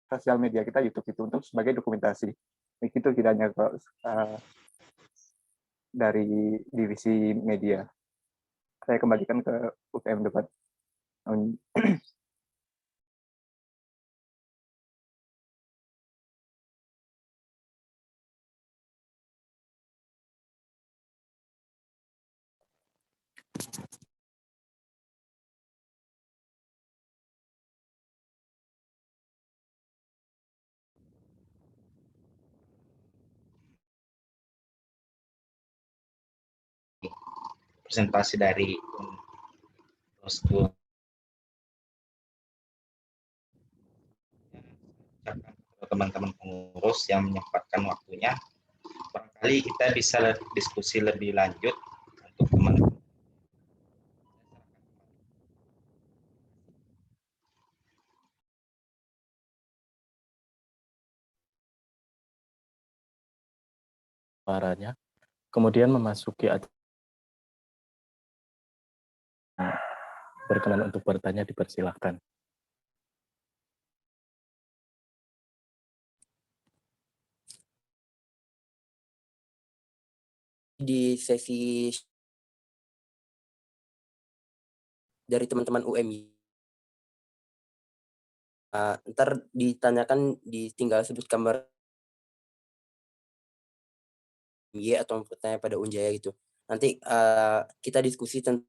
sosial media kita YouTube itu untuk sebagai dokumentasi. Begitu kiranya dari divisi media. Saya kembalikan ke UPM debat. Presentasi dari teman-teman pengurus yang menyempatkan waktunya. Barangkali kita bisa diskusi lebih lanjut untuk teman-teman. Suaranya, kemudian memasuki berkenan untuk bertanya dipersilahkan. Di sesi dari teman-teman UMI, ntar ditanyakan, tinggal sebut gambar Y atau bertanya pada Unjaya gitu. Nanti kita diskusi tentang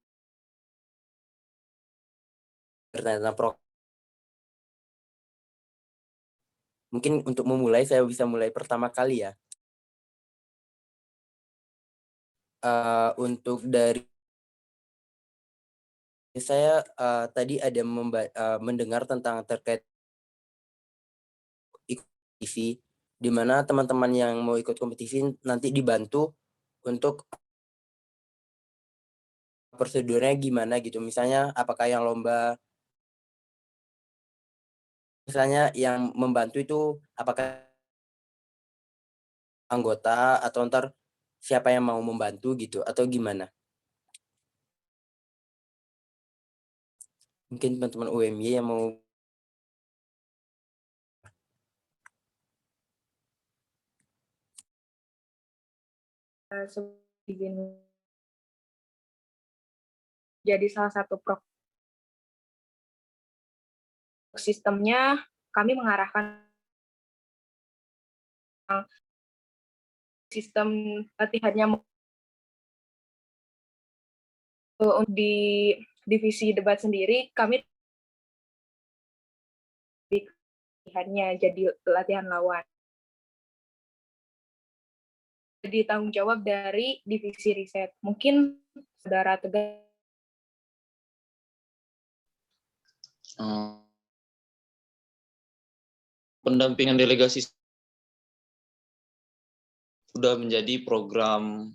mungkin untuk memulai, saya bisa mulai pertama kali ya. Untuk dari saya tadi ada mendengar tentang terkait kompetisi, di mana teman-teman yang mau ikut kompetisi nanti dibantu untuk prosedurnya gimana gitu. Misalnya apakah yang lomba, misalnya yang membantu itu apakah anggota atau ntar siapa yang mau membantu gitu atau gimana? Mungkin teman-teman UMY yang mau. Jadi salah satu sistemnya kami mengarahkan sistem latihannya di divisi debat sendiri. Kami latihannya jadi latihan lawan. Jadi tanggung jawab dari divisi riset. Mungkin saudara Tegar. Pendampingan delegasi sudah menjadi program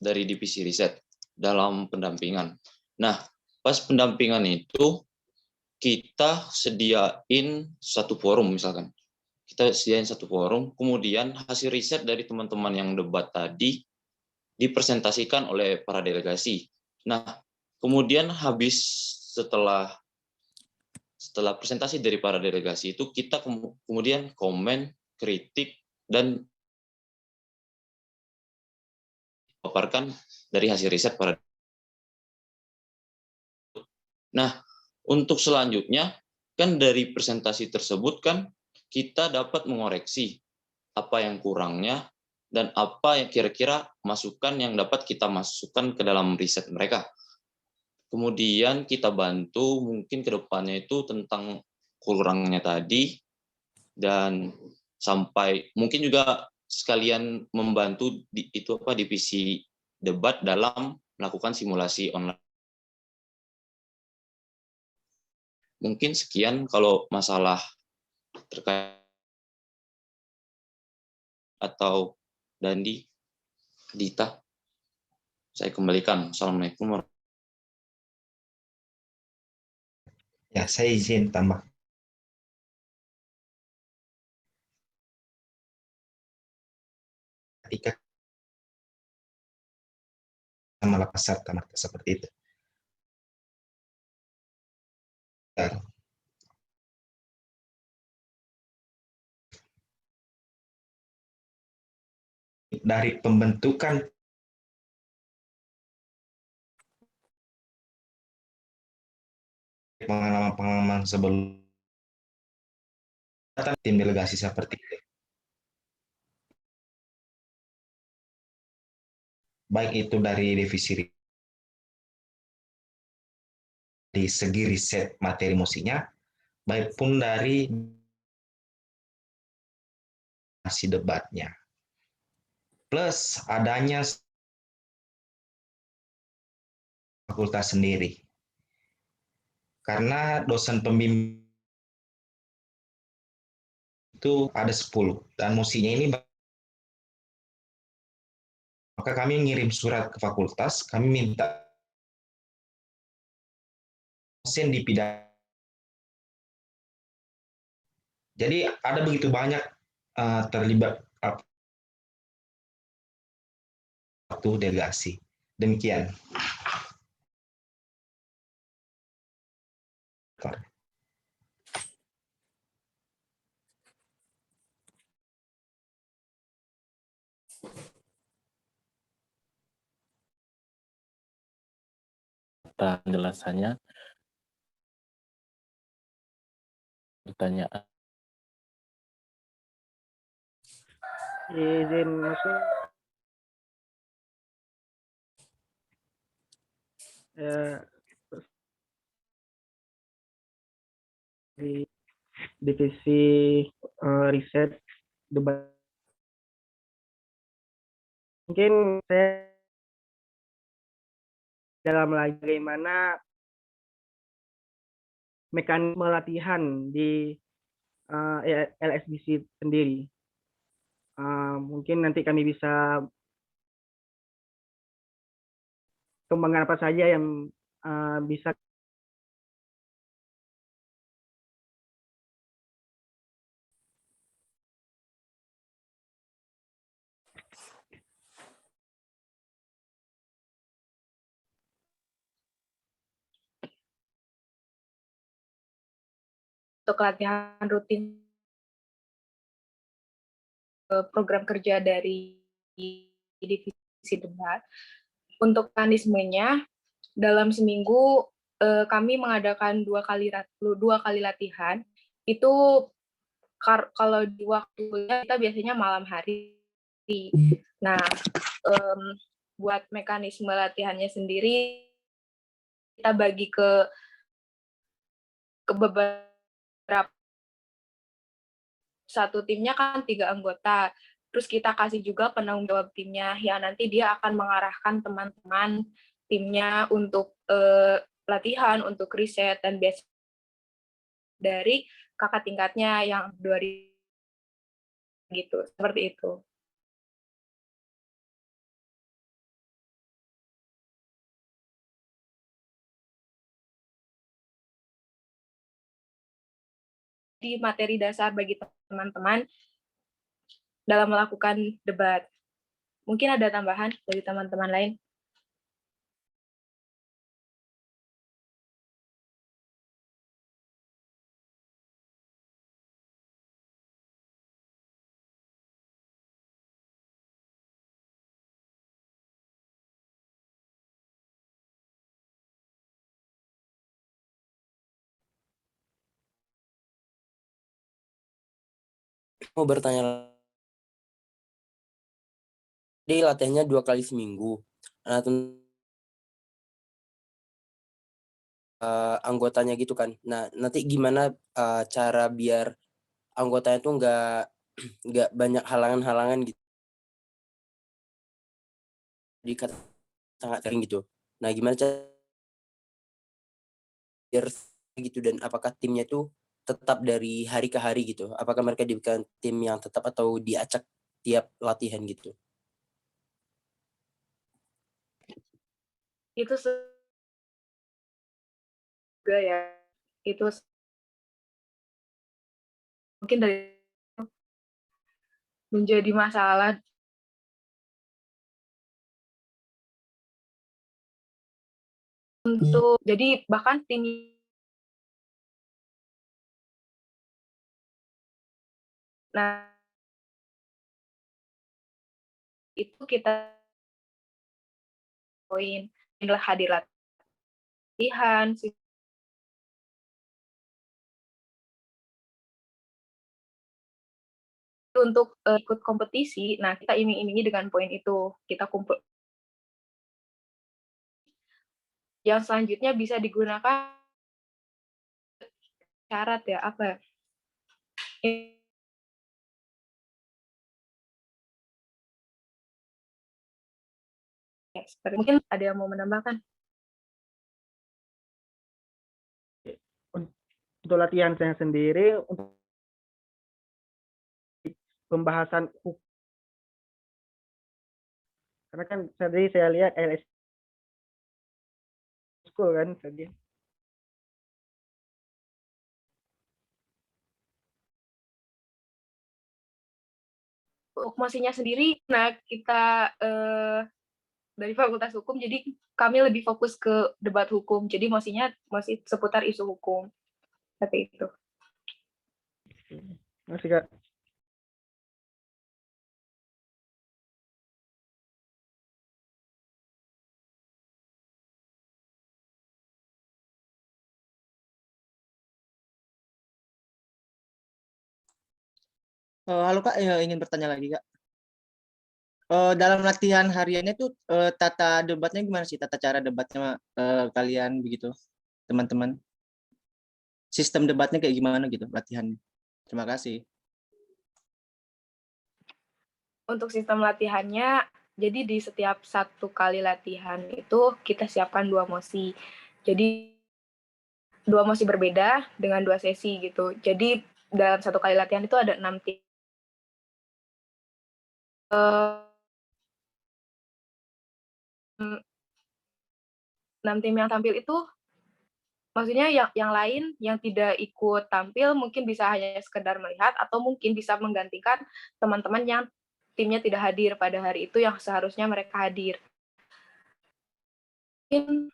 dari divisi riset dalam pendampingan. Nah, pas pendampingan itu kita sediain satu forum misalkan. Kita sediain satu forum, kemudian hasil riset dari teman-teman yang debat tadi dipresentasikan oleh para delegasi. Nah, kemudian habis setelah presentasi dari para delegasi itu, kita kemudian komen, kritik, dan paparkan dari hasil riset para. Nah, untuk selanjutnya, kan dari presentasi tersebut kan kita dapat mengoreksi apa yang kurangnya dan apa yang kira-kira masukan yang dapat kita masukkan ke dalam riset mereka. Kemudian kita bantu mungkin ke depannya itu tentang kurangnya tadi, dan sampai mungkin juga sekalian membantu divisi debat dalam melakukan simulasi online. Mungkin sekian kalau masalah terkait atau Dandi, Dita. Saya kembalikan. Assalamualaikum. Ya, saya izin tambah. Ketika malah pasar tanah seperti itu. dari pembentukan pengalaman-pengalaman sebelum tim delegasi seperti itu. Baik itu dari di segi riset materi musinya, baik pun dari hasil debatnya. Plus adanya fakultas sendiri. Karena dosen pembimbing itu ada 10 dan musinya ini maka kami ngirim surat ke fakultas, kami minta dosen di bidang. Jadi ada begitu banyak terlibat waktu delegasi. Demikian. Penjelasannya, pertanyaan. Izin masuk. Di divisi riset debat. Mungkin saya dalam bagaimana mekanisme latihan di LSBC sendiri. Mungkin nanti kami bisa kembangan apa saja yang bisa untuk latihan rutin program kerja dari divisi debat. Untuk mekanismenya, dalam seminggu kami mengadakan dua kali latihan. Itu kalau di waktunya kita biasanya malam hari. Nah, buat mekanisme latihannya sendiri kita bagi ke beberapa. Satu timnya kan 3 anggota, terus kita kasih juga penanggung jawab timnya, yang nanti dia akan mengarahkan teman-teman timnya untuk latihan, untuk riset, dan biasa dari kakak tingkatnya yang 2000 gitu, seperti itu. Di materi dasar bagi teman-teman dalam melakukan debat. Mungkin ada tambahan dari teman-teman lain? Mau bertanya, jadi latihannya 2 kali seminggu. Nah, anggotanya gitu kan. Nah, nanti gimana cara biar anggotanya tuh nggak banyak halangan-halangan gitu. Jadi sangat sering gitu. Nah, gimana cara biar gitu, dan apakah timnya tuh tetap dari hari ke hari gitu? Apakah mereka diberikan tim yang tetap atau diacak tiap latihan gitu? Itu juga ya, itu mungkin dari menjadi masalah untuk, jadi bahkan tim nah itu kita poin inilah hadir latihan untuk ikut kompetisi. Nah, kita iming-imingi dengan poin itu. Kita kumpul. Yang selanjutnya bisa digunakan syarat ya, apa ya? Mungkin ada yang mau menambahkan? Untuk latihan saya sendiri, untuk pembahasan hukum, karena kan tadi saya lihat LS School kan tadi. Hukumasinya sendiri, nah kita dari Fakultas Hukum, jadi kami lebih fokus ke debat hukum. Jadi masih seputar isu hukum. Seperti itu. Masih Kak. Halo Kak, ingin bertanya lagi Kak. Dalam latihan hariannya tuh tata debatnya gimana sih? Tata cara debatnya kalian begitu, teman-teman? Sistem debatnya kayak gimana gitu latihannya? Terima kasih. Untuk sistem latihannya, jadi di setiap satu kali latihan itu kita siapkan 2 mosi. Jadi 2 mosi berbeda dengan 2 sesi gitu. Jadi dalam satu kali latihan itu ada 6 tim. 6 tim yang tampil itu maksudnya yang lain yang tidak ikut tampil mungkin bisa hanya sekedar melihat atau mungkin bisa menggantikan teman-teman yang timnya tidak hadir pada hari itu yang seharusnya mereka hadir. Mungkin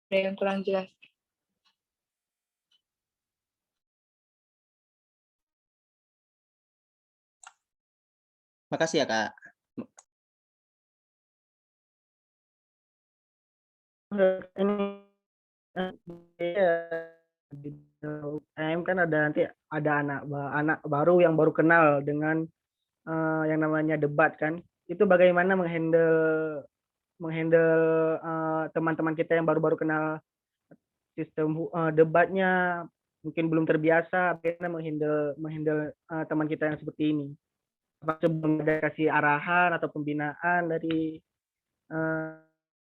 ada yang kurang jelas. Makasih ya Kak. Ini di UM kan nanti ada anak baru yang baru kenal dengan yang namanya debat kan. Itu bagaimana menghandle teman-teman kita yang baru-baru kenal sistem debatnya, mungkin belum terbiasa, bagaimana menghandle teman kita yang seperti ini. Apa sebelum ada kasih arahan atau pembinaan dari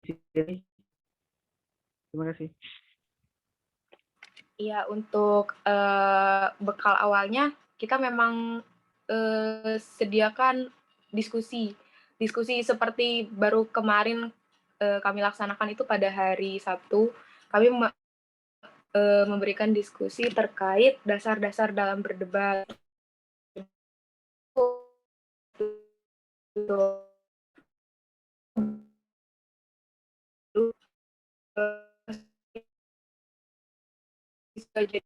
sini? Terima kasih. Iya, untuk bekal awalnya kita memang sediakan diskusi seperti baru kemarin kami laksanakan itu pada hari Sabtu. Kami memberikan diskusi terkait dasar-dasar dalam berdebat. Jadi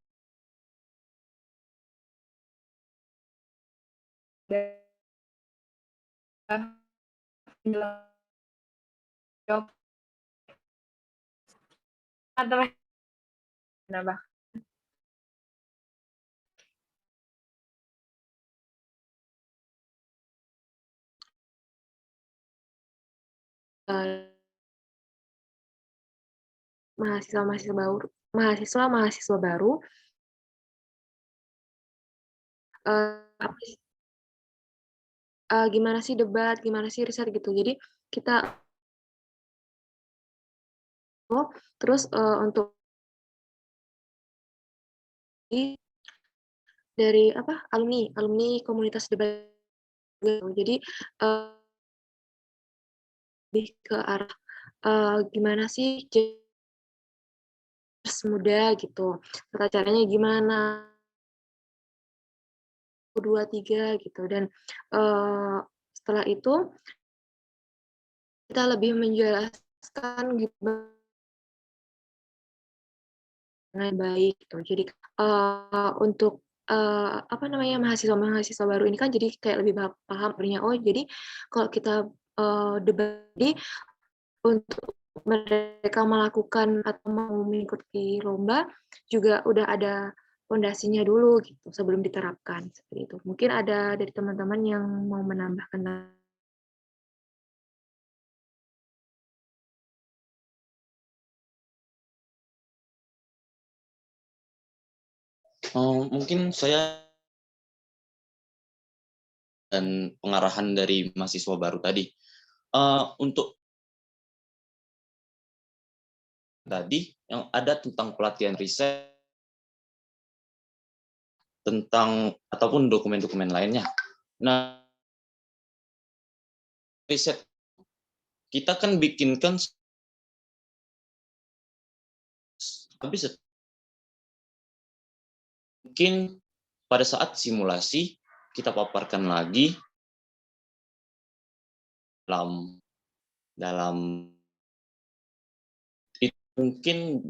nambah mahasiswa baru gimana sih debat, gimana sih riset gitu. Jadi kita terus untuk dari alumni komunitas debat. Jadi lebih ke arah gimana sih muda gitu, tata caranya gimana, 2, 3 gitu, dan setelah itu kita lebih menjelaskan gimana dengan baik gitu. Jadi untuk apa namanya, mahasiswa-mahasiswa baru ini kan jadi kayak lebih paham sebenarnya, oh jadi kalau kita debat ini untuk mereka melakukan atau mau mengikuti lomba juga udah ada fondasinya dulu gitu sebelum diterapkan seperti itu. Mungkin ada dari teman-teman yang mau menambahkan. Mungkin saya dan pengarahan dari mahasiswa baru tadi. Untuk tadi yang ada tentang pelatihan riset tentang ataupun dokumen-dokumen lainnya. Nah, riset kita kan bikinkan habis mungkin pada saat simulasi kita paparkan lagi dalam itu mungkin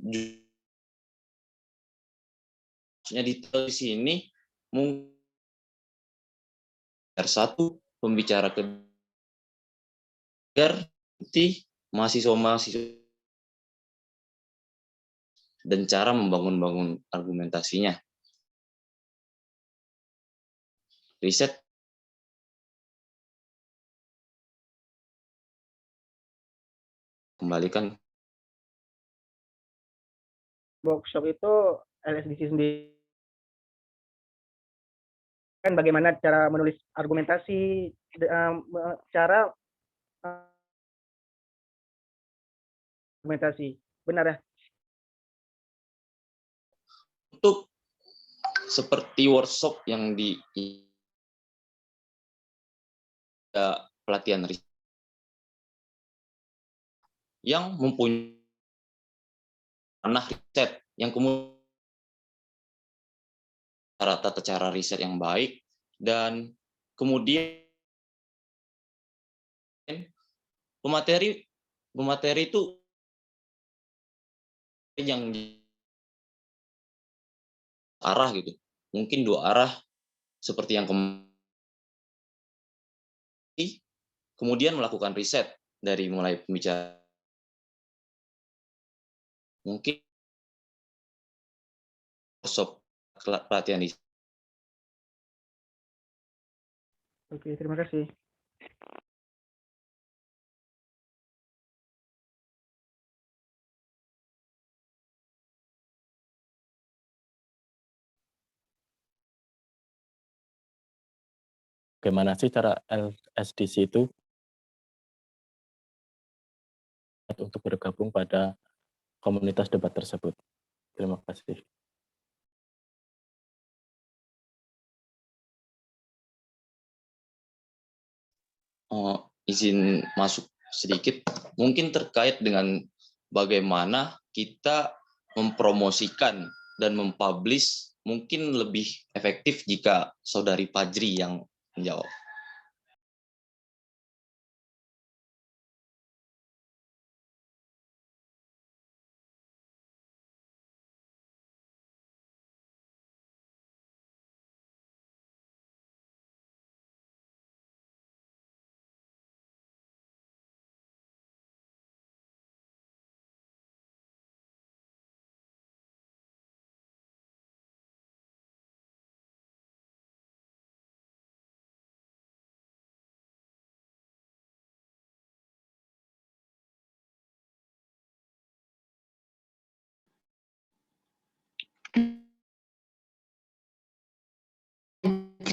maksudnya di sini mungkin satu pembicara kedua nanti mahasiswa-mahasiswa dan cara membangun argumentasinya. Riset kembalikan Workshop itu LSDC sendiri kan bagaimana cara menulis argumentasi, cara argumentasi, benar ya? untuk seperti workshop yang di pelatihan riset yang mempunyai ranah riset yang kemudian tata cara riset yang baik dan kemudian pemateri itu yang arah gitu, mungkin 2 arah seperti yang kemudian melakukan riset dari mulai pembicara mungkin workshop pelatihan di. Oke, terima kasih. Bagaimana sih cara LSDC itu untuk bergabung pada komunitas debat tersebut? Terima kasih. Izin masuk sedikit, mungkin terkait dengan bagaimana kita mempromosikan dan mempublish mungkin lebih efektif jika Saudari Fajri yang menjawab.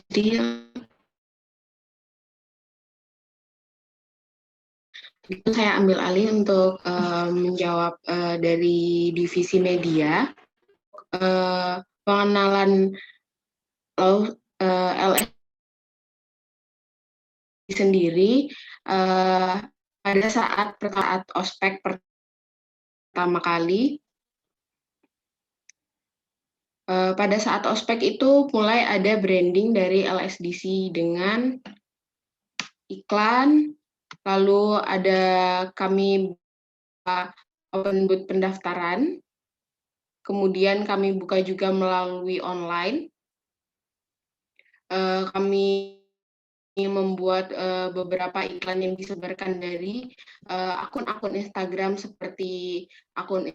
Jadi itu saya ambil alih untuk menjawab dari divisi media, pengenalan LSDC sendiri pada saat ospek pertama kali. Pada saat ospek itu mulai ada branding dari LSDC dengan iklan, lalu ada kami open booth pendaftaran, kemudian kami buka juga melalui online, kami membuat beberapa iklan yang disebarkan dari akun-akun Instagram seperti akun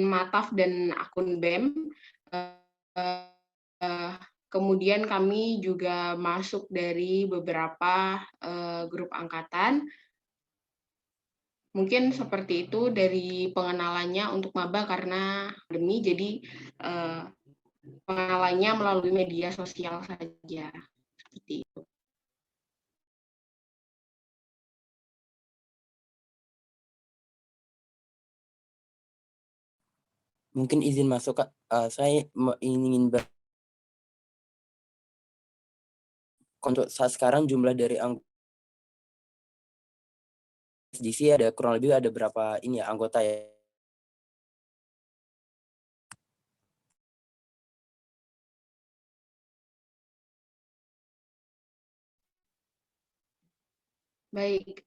Mataf dan akun BEM. Kemudian kami juga masuk dari beberapa grup angkatan. Mungkin seperti itu dari pengenalannya untuk maba karena pandemi, jadi pengenalannya melalui media sosial saja. Seperti itu. Mungkin izin masuk, Kak. Saya ingin untuk saat sekarang jumlah dari SDC ada kurang lebih ada berapa ini ya anggota ya? Baik,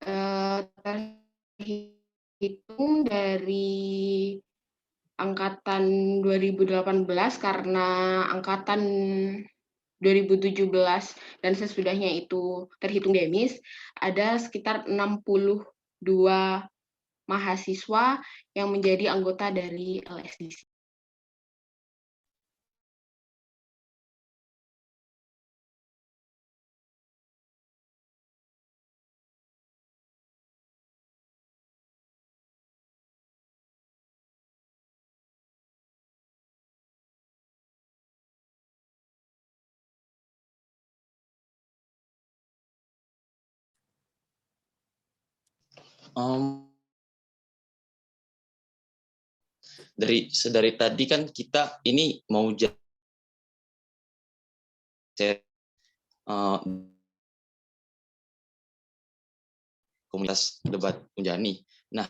terhitung dari angkatan 2018 karena angkatan 2017 dan sesudahnya itu terhitung demis, ada sekitar 62 mahasiswa yang menjadi anggota dari LSDC. Dari tadi kan kita ini mau komunitas debat Unjani. Nah,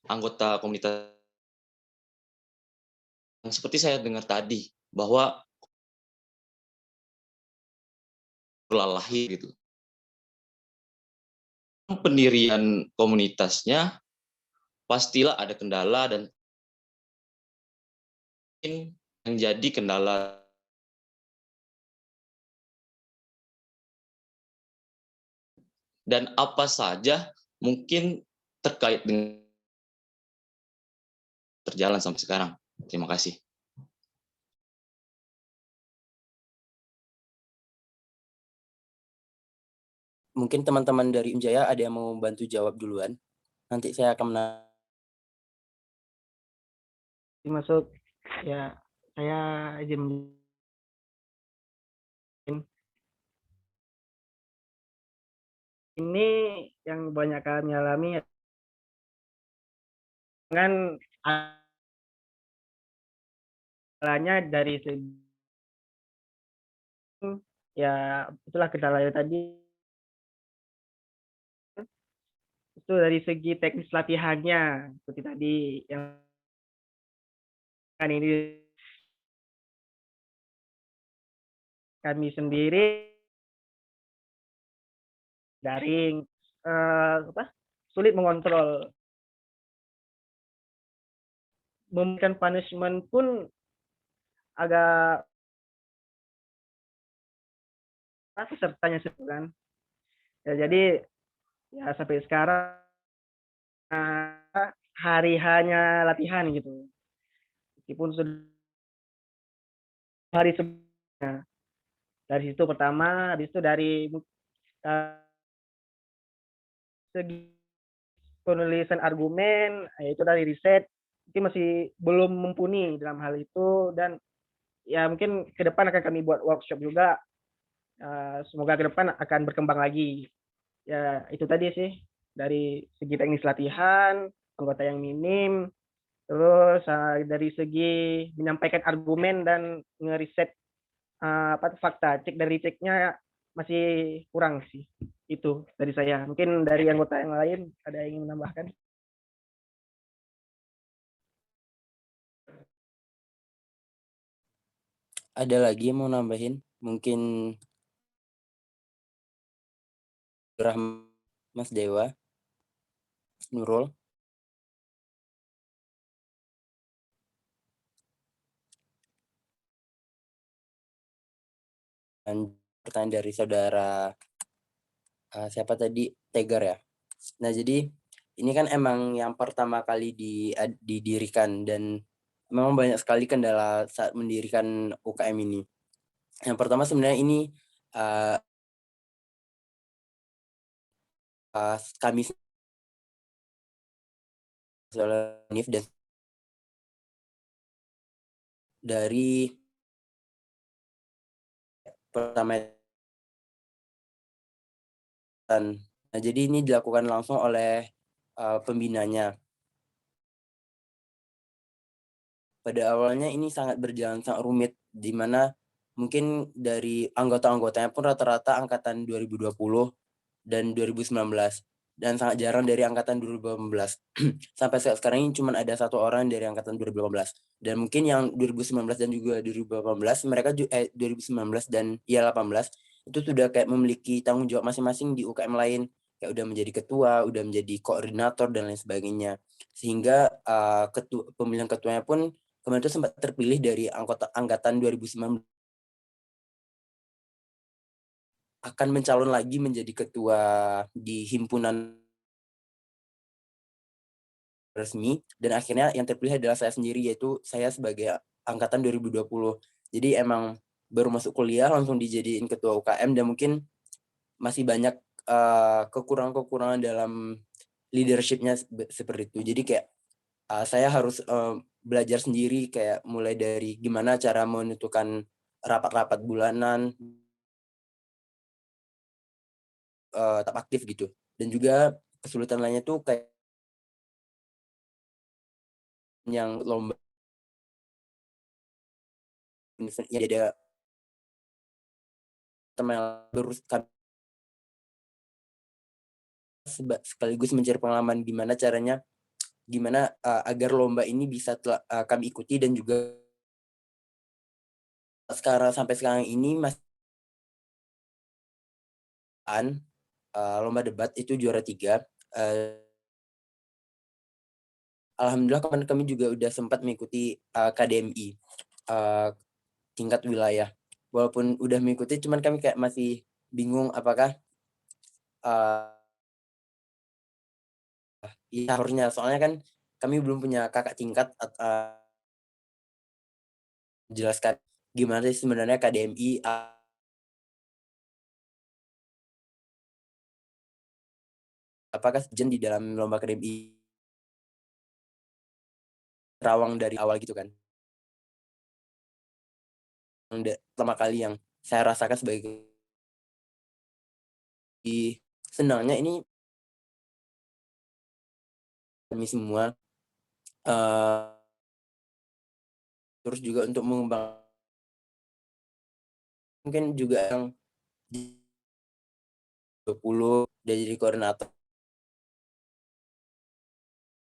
anggota komunitas seperti saya dengar tadi bahwa lahir gitu. Pendirian komunitasnya pastilah ada kendala dan yang jadi kendala dan apa saja mungkin terkait dengan terjalan sampai sekarang. Terima kasih. Mungkin teman-teman dari Unjaya ada yang mau bantu jawab duluan. Nanti saya akan Masuk ya, saya izin ini yang banyak kami alami dengan kendalanya dari segi ya itulah kendalanya tadi itu dari segi teknis latihannya seperti tadi yang kan ini kami sendiri daring sulit mengontrol, memberikan punishment pun agak pesertanya kan ya, jadi ya sampai sekarang hari hanya latihan gitu meskipun sudah hari sebelumnya. Dari situ pertama, habis itu dari segi penulisan argumen, yaitu dari riset, itu masih belum mumpuni dalam hal itu, dan ya mungkin ke depan akan kami buat workshop juga. Semoga ke depan akan berkembang lagi. Ya itu tadi sih, dari segi teknis latihan, anggota yang minim, terus dari segi menyampaikan argumen dan ngeriset fakta, cek dari ceknya masih kurang sih. Itu dari saya. Mungkin dari anggota yang lain ada yang ingin menambahkan? ada lagi yang mau nambahin? Mungkin Mas Dewa, Nurul. pertanyaan dari saudara siapa tadi, Tegar ya. Nah jadi ini kan emang yang pertama kali didirikan dan memang banyak sekali kendala saat mendirikan UKM ini. Yang pertama sebenarnya ini kami NIF dan dari pertama. Nah, jadi ini dilakukan langsung oleh pembinanya. Pada awalnya ini sangat berjalan sangat rumit, di mana mungkin dari anggota-anggotanya pun rata-rata angkatan 2020 dan 2019, dan sangat jarang dari angkatan 2018. Sampai sekarang ini cuma ada 1 orang dari angkatan 2018. Dan mungkin yang 2019 dan juga 2018, mereka 2019 dan 18 itu sudah kayak memiliki tanggung jawab masing-masing di UKM lain, kayak udah menjadi ketua, udah menjadi koordinator dan lain sebagainya. Sehingga pemilihan ketuanya pun kemarin itu sempat terpilih dari angkatan 2019 akan mencalon lagi menjadi ketua di himpunan resmi, dan akhirnya yang terpilih adalah saya sendiri, yaitu saya sebagai angkatan 2020. Jadi emang baru masuk kuliah langsung dijadiin ketua UKM, dan mungkin masih banyak kekurangan-kekurangan dalam leadership-nya seperti itu. Jadi kayak saya harus belajar sendiri, kayak mulai dari gimana cara menentukan rapat-rapat bulanan, tetap aktif gitu. Dan juga kesulitan lainnya tuh kayak yang lomba ya, ada teman baru sekaligus mencari pengalaman gimana agar lomba ini bisa kami ikuti, dan juga sampai sekarang ini masih lomba debat itu juara 3. Alhamdulillah kami juga udah sempat mengikuti KDMI tingkat wilayah. Walaupun udah mengikuti, cuman kami kayak masih bingung apakah ya harusnya, soalnya kan kami belum punya kakak tingkat jelaskan gimana sih sebenarnya KDMI, apakah sejen di dalam lomba KDMI terawang dari awal gitu kan. Pertama kali yang saya rasakan sebagai senangnya ini kami semua terus juga untuk mengembang mungkin juga yang 20 dan jadi koordinator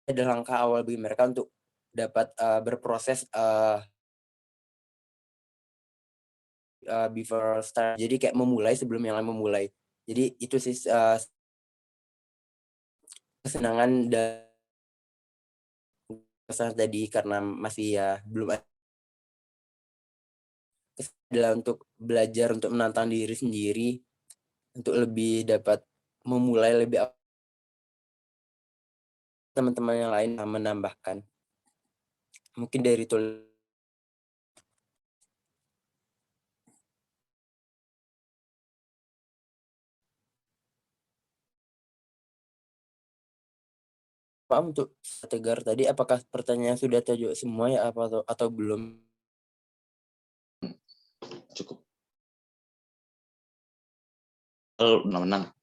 ada langkah awal bagi mereka untuk dapat berproses before start. Jadi kayak memulai sebelum yang lain memulai. Jadi itu sih kesenangan dan kesan tadi, karena masih ya belum adalah untuk belajar untuk menantang diri sendiri untuk lebih dapat memulai lebih teman-teman yang lain menambahkan. Mungkin dari itu. Pak, untuk Tegar tadi, apakah pertanyaan sudah terjawab semua ya atau belum? Cukup. Menang.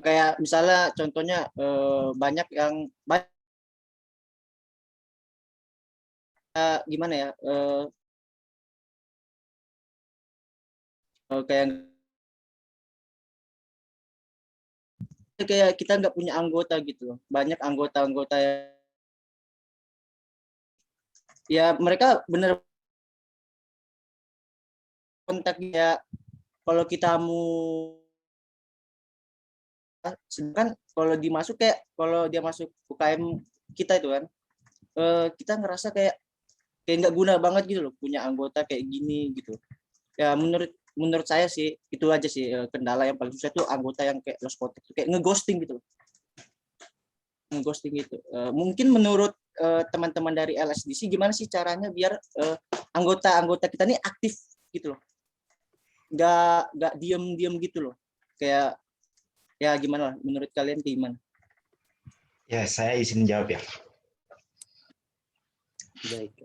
Kayak misalnya contohnya banyak yang gimana ya, kayak kita nggak punya anggota gitu, banyak anggota-anggota ya mereka bener kontak ya, kalau kita mau sedangkan kalau dia masuk UKM kita itu kan, kita ngerasa kayak nggak guna banget gitu loh punya anggota kayak gini gitu. Ya menurut saya sih itu aja sih kendala yang paling susah tuh anggota yang kayak lost contact, kayak ngeghosting gitu. Ngeghosting itu. Mungkin menurut teman-teman dari LSDC gimana sih caranya biar anggota-anggota kita ini aktif gitu loh. Nggak diem gitu loh. Kayak ya gimana lah menurut kalian gimana? Ya, saya izin jawab ya. Baik.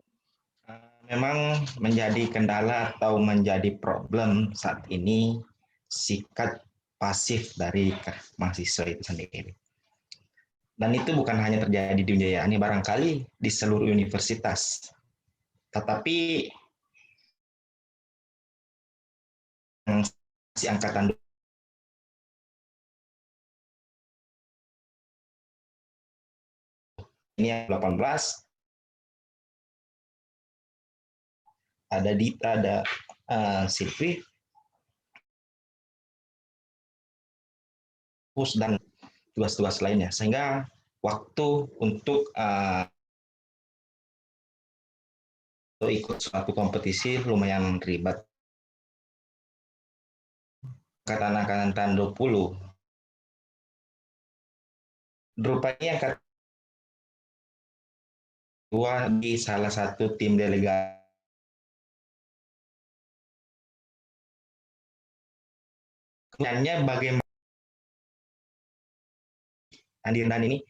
Memang menjadi kendala atau menjadi problem saat ini sikap pasif dari mahasiswa itu sendiri. Dan itu bukan hanya terjadi di dunia ini, barangkali di seluruh universitas. Tetapi si angkatan ini 18, ada Dita, ada Silvi, dan tugas-tugas lainnya, sehingga waktu untuk ikut suatu kompetisi lumayan ribet. Angkatan 20, rupanya yang kedua di salah satu tim delegasi. Kemudiannya bagaimana Andiran ini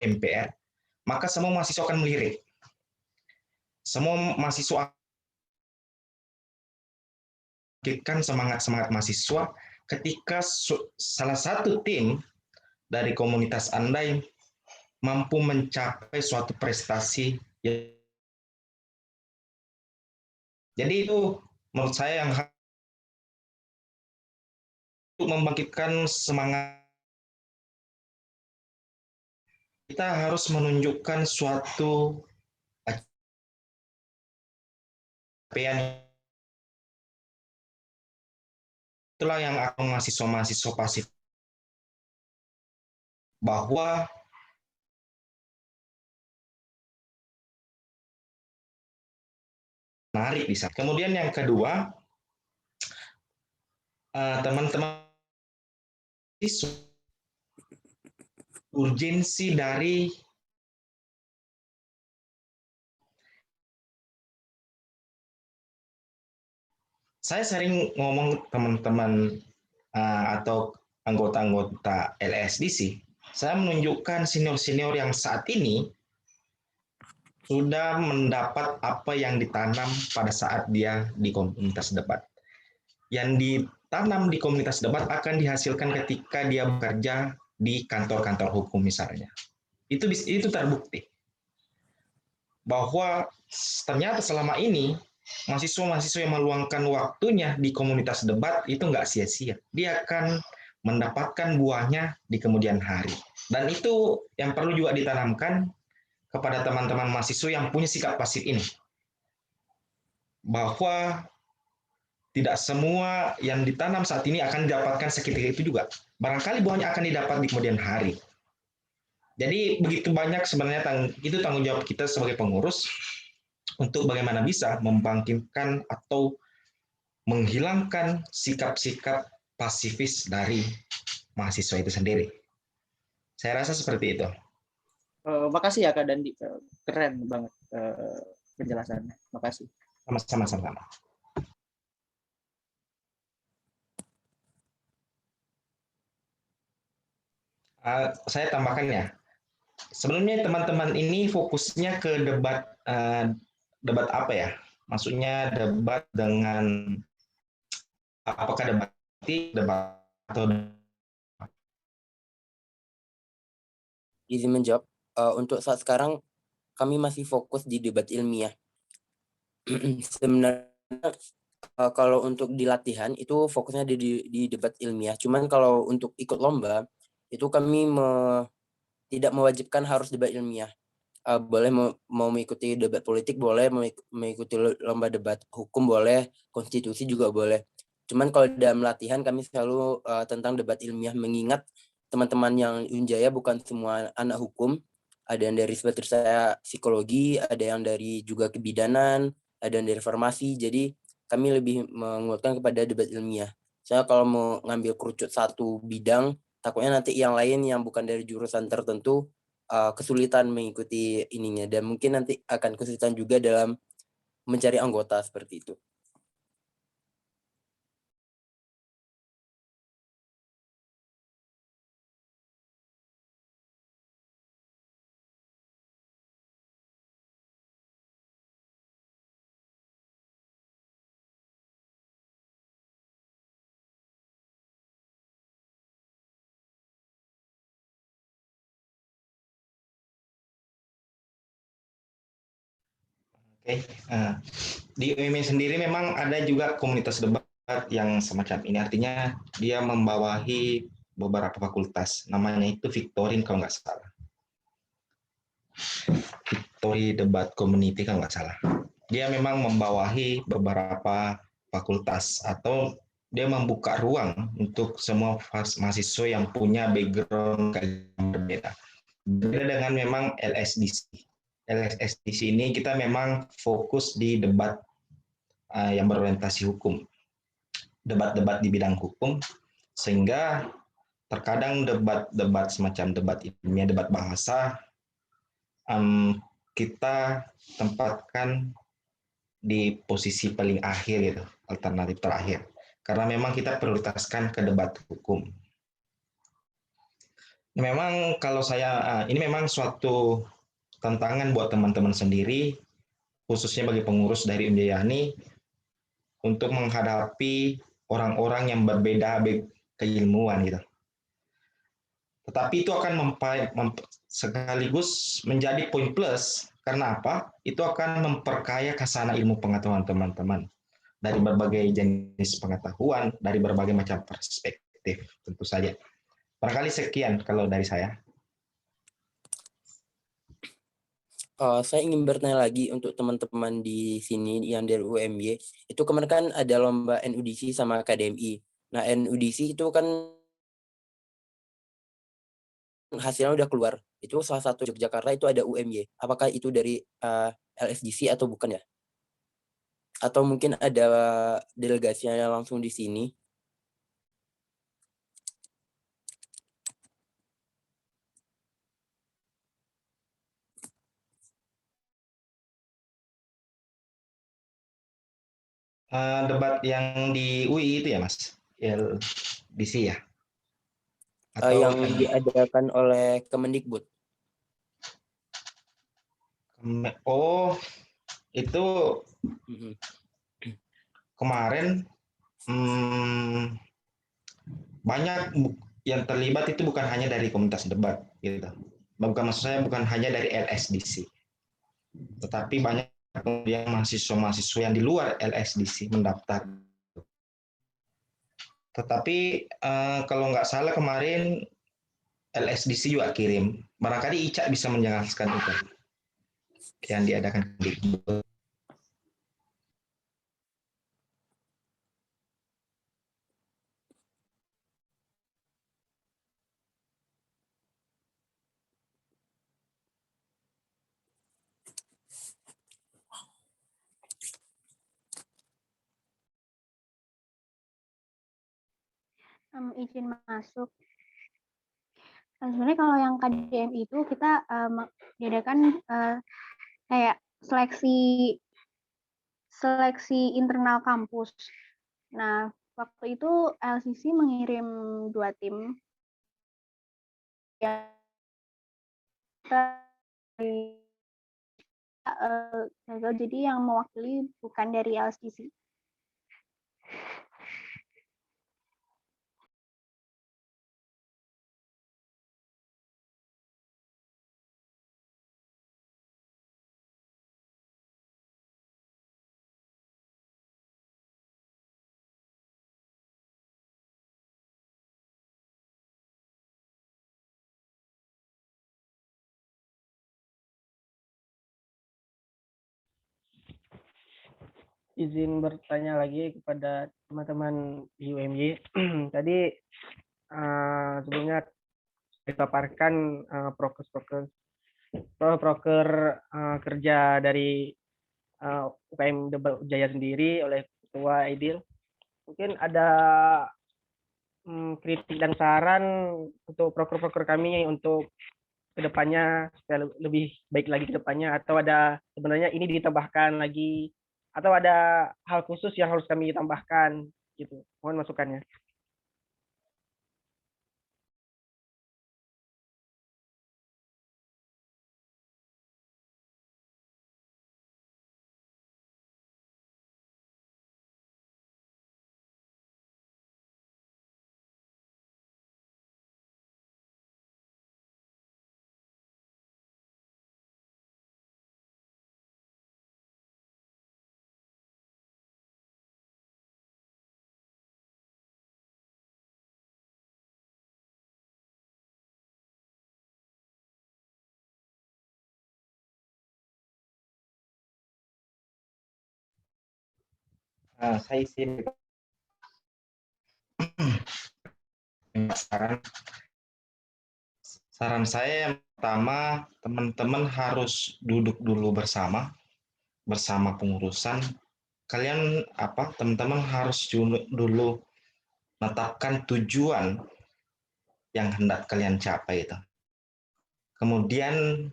MPR, maka semua mahasiswa akan melirik. Semua mahasiswa akan semangat mahasiswa ketika salah satu tim dari komunitas Anda mampu mencapai suatu prestasi. Jadi itu menurut saya yang membangkitkan semangat. Kita harus menunjukkan suatu capaian. Itulah yang aku mahasiswa pasif, bahwa menarik bisa. Kemudian yang kedua, teman-teman urgensi dari saya sering ngomong teman-teman atau anggota-anggota LSDC, saya menunjukkan senior-senior yang saat ini sudah mendapat apa yang ditanam pada saat dia di komunitas debat. Yang ditanam di komunitas debat akan dihasilkan ketika dia bekerja di kantor-kantor hukum misalnya. Itu terbukti. Bahwa ternyata selama ini mahasiswa-mahasiswa yang meluangkan waktunya di komunitas debat itu nggak sia-sia. Dia akan mendapatkan buahnya di kemudian hari. Dan itu yang perlu juga ditanamkan kepada teman-teman mahasiswa yang punya sikap pasif ini. Bahwa tidak semua yang ditanam saat ini akan didapatkan seketika itu juga. Barangkali buahnya akan didapat di kemudian hari. Jadi begitu banyak sebenarnya itu tanggung jawab kita sebagai pengurus untuk bagaimana bisa membangkitkan atau menghilangkan sikap-sikap pasifis dari mahasiswa itu sendiri. Saya rasa seperti itu. Makasih ya Kak Dandi, keren banget penjelasannya. Makasih. Sama-sama. Saya tambahkan ya. Sebelumnya teman-teman ini fokusnya ke debat apa ya? Maksudnya debat dengan apakah debat atau Izin menjawab. Untuk saat sekarang kami masih fokus di debat ilmiah. Sebenarnya kalau untuk di latihan itu fokusnya di debat ilmiah. Cuman kalau untuk ikut lomba itu kami tidak mewajibkan harus debat ilmiah. Boleh mau mengikuti debat politik boleh, mengikuti lomba debat hukum boleh, konstitusi juga boleh. Cuman kalau dalam latihan kami selalu tentang debat ilmiah, mengingat teman-teman yang Unjaya bukan semua anak hukum, ada yang dari seperti saya psikologi, ada yang dari juga kebidanan, ada yang dari farmasi, jadi kami lebih menguatkan kepada debat ilmiah. Saya kalau mau ngambil kerucut satu bidang, takutnya nanti yang lain yang bukan dari jurusan tertentu kesulitan mengikuti ininya, dan mungkin nanti akan kesulitan juga dalam mencari anggota seperti itu. Oke, di UMY sendiri memang ada juga komunitas debat yang semacam ini. Artinya dia membawahi beberapa fakultas. Namanya itu Victorin kalau nggak salah. Victory Debat Community kalau nggak salah. Dia memang membawahi beberapa fakultas atau dia membuka ruang untuk semua mahasiswa yang punya background yang berbeda. Berbeda dengan memang LSDC. LSDC ini kita memang fokus di debat yang berorientasi hukum, debat-debat di bidang hukum, sehingga terkadang debat-debat semacam debat ilmiah, debat bahasa, kita tempatkan di posisi paling akhir gitu, alternatif terakhir, karena memang kita prioritaskan ke debat hukum. Memang kalau saya, ini memang suatu tantangan buat teman-teman sendiri, khususnya bagi pengurus dari Unjayani, untuk menghadapi orang-orang yang berbeda keilmuan gitu. Tetapi itu akan sekaligus menjadi poin plus, karena apa? Itu akan memperkaya khazanah ilmu pengetahuan teman-teman dari berbagai jenis pengetahuan, dari berbagai macam perspektif tentu saja. Barangkali sekian kalau dari saya. Saya ingin bertanya lagi untuk teman-teman di sini yang dari UMY, itu kemarin kan ada lomba NUDC sama KDMI. Nah, NUDC itu kan hasilnya udah keluar. Itu salah satu Yogyakarta itu ada UMY. Apakah itu dari LSDC atau bukan ya? Atau mungkin ada delegasinya langsung di sini? Debat yang di UI itu ya Mas, LDC ya? Atau Yang diadakan oleh Kemendikbud. Oh, itu kemarin banyak yang terlibat itu bukan hanya dari komunitas debat gitu. Bukan, maksud saya bukan hanya dari LSDC, tetapi banyak kemudian mahasiswa-mahasiswa yang di luar LSDC mendaftar. Tetapi kalau nggak salah kemarin LSDC juga kirim. Barangkali Ica bisa menjelaskan itu yang diadakan di izin masuk. Sebenarnya kalau yang KDM itu kita diadakan kayak seleksi internal kampus. Nah, waktu itu LCC mengirim 2 tim yang gagal, jadi yang mewakili bukan dari LCC. izin bertanya lagi kepada teman-teman di UMY. Tadi sebelumnya dipaparkan proker kerja dari UKM Debat Jaya sendiri oleh Ketua Aidil. Mungkin ada kritik dan saran untuk proker-proker kami untuk kedepannya supaya lebih baik lagi ke depannya, atau ada sebenarnya ini ditambahkan lagi, atau ada hal khusus yang harus kami tambahkan gitu. Mohon masukannya. Saya sih saran saran saya yang pertama, teman-teman harus duduk dulu bersama pengurusan. Kalian teman-teman harus dulu menetapkan tujuan yang hendak kalian capai itu. Kemudian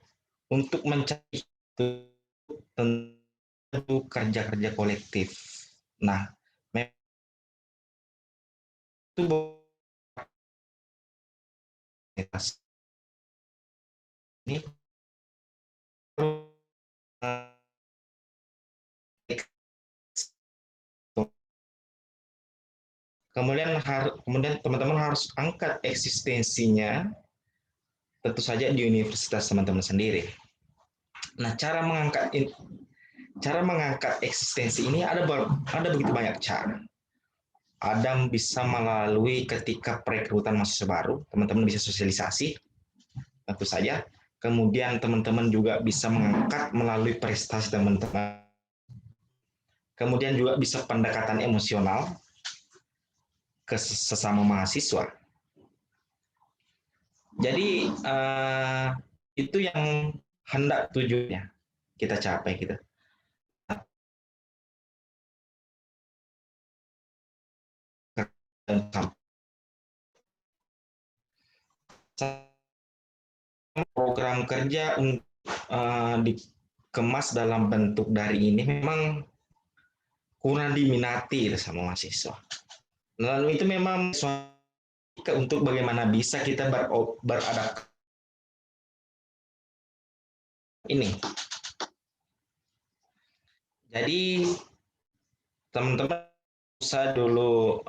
untuk mencapai itu tentu kerja-kerja kolektif. Nah, itu ini kemudian teman-teman harus angkat eksistensinya tentu saja di universitas teman-teman sendiri. Nah, cara mengangkat eksistensi ini ada begitu banyak cara. Ada bisa melalui ketika perekrutan mahasiswa baru, teman-teman bisa sosialisasi, tentu saja. Kemudian teman-teman juga bisa mengangkat melalui prestasi teman-teman. Kemudian juga bisa pendekatan emosional ke sesama mahasiswa. Jadi itu yang hendak tujuannya kita capai gitu. Program kerja dikemas dalam bentuk dari ini memang kurang diminati sama mahasiswa. Lalu itu memang untuk bagaimana bisa kita beradaptasi ini. Jadi teman-teman bisa dulu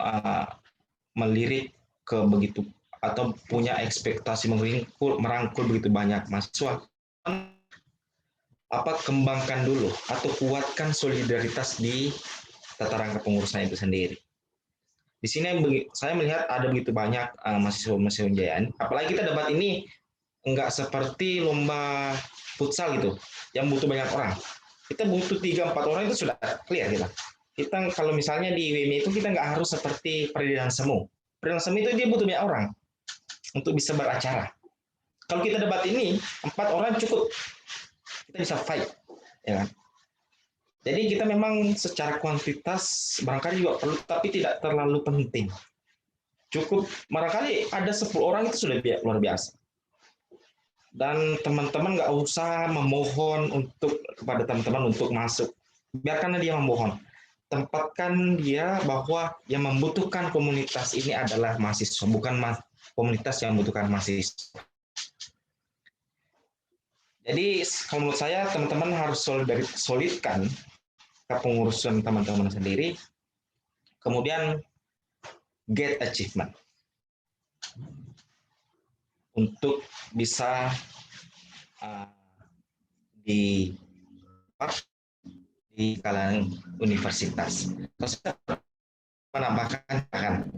melirik ke begitu atau punya ekspektasi merangkul begitu banyak mahasiswa. Kembangkan dulu atau kuatkan solidaritas di tataran kepengurusan itu sendiri. Di sini saya melihat ada begitu banyak mahasiswa Unjayaan. Apalagi kita debat ini enggak seperti lomba futsal gitu, yang butuh banyak orang. Kita butuh 3-4 orang itu sudah clear kita. Kita kalau misalnya di WMI itu kita nggak harus seperti peradilan semu. Peradilan semu itu dia butuh banyak orang untuk bisa beracara. Kalau kita debat ini 4 orang cukup, kita bisa fight, ya kan? Jadi kita memang secara kuantitas barangkali juga perlu, tapi tidak terlalu penting. Cukup barangkali ada 10 orang itu sudah luar biasa. Dan teman-teman nggak usah memohon kepada teman-teman untuk masuk. Biarkan dia memohon. Tempatkan dia bahwa yang membutuhkan komunitas ini adalah mahasiswa, bukan komunitas yang membutuhkan mahasiswa. Jadi kalau menurut saya teman-teman harus solidkan kepengurusan teman-teman sendiri, kemudian get achievement untuk bisa di kalangan universitas. Saya menambahkan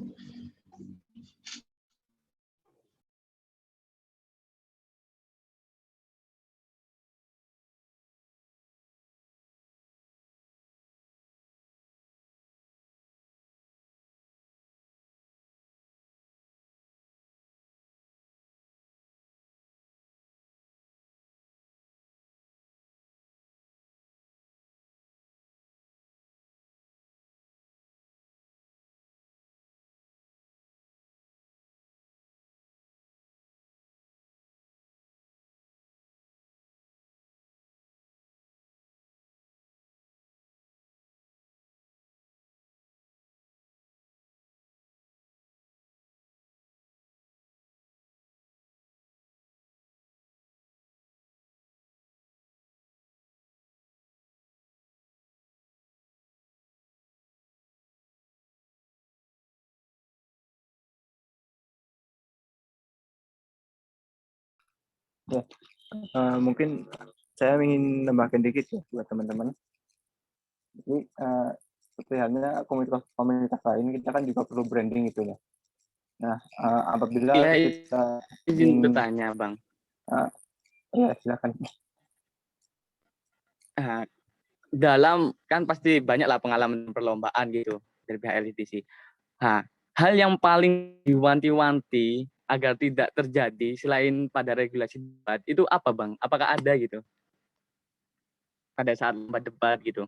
Mungkin saya ingin nambahkan dikit ya buat teman-teman. Jadi seperti halnya komunitas lain, kita kan juga perlu branding itu ya. Nah, apabila Ya, kita izin bertanya, Bang. ya silakan. Dalam kan pasti banyak lah pengalaman perlombaan gitu dari pihak LSDC. Nah, hal yang paling diwanti-wanti agar tidak terjadi selain pada regulasi debat itu apa, Bang? Apakah ada gitu pada saat lomba debat gitu?